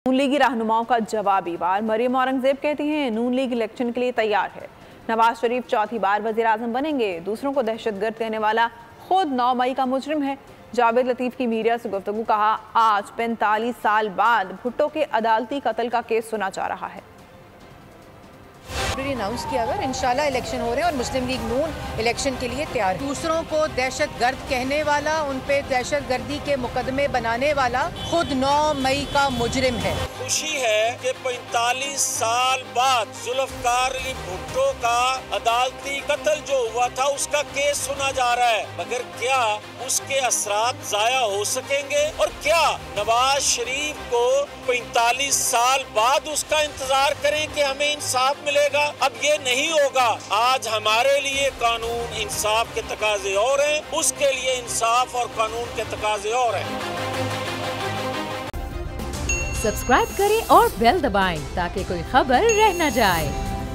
नून लीगी रहनुमाओं का जवाबी वार। मरियम औरंगजेब कहती हैं नून लीग इलेक्शन के लिए तैयार है। नवाज शरीफ चौथी बार वजीर आजम बनेंगे। दूसरों को दहशतगर्द कहने वाला खुद 9 मई का मुजरिम है। जावेद लतीफ की मीडिया से गुफ्तगू। कहा, आज 45 साल बाद भुट्टो के अदालती कत्ल का केस सुना जा रहा है। अनाउंस किया गया, इंशाल्लाह इलेक्शन हो रहे हैं और मुस्लिम लीग नून इलेक्शन के लिए तैयार है। दूसरों को दहशतगर्द कहने वाला, उन पे दहशतगर्दी के मुकदमे बनाने वाला खुद 9 मई का मुजरिम है। खुशी है कि 45 साल बाद जुल्फकार अली भुट्टो का अदालती कत्ल जो हुआ था उसका केस सुना जा रहा है, मगर क्या उसके असरात जाया हो सकेंगे और क्या नवाज शरीफ को 45 साल बाद उसका इंतजार करें कि हमें इंसाफ मिलेगा? अब ये नहीं होगा। आज हमारे लिए कानून इंसाफ के तकाजे और हैं, उसके लिए इंसाफ और कानून के तकाजे और हैं। सब्सक्राइब करें और बेल दबाएं ताकि कोई खबर रह न जाए।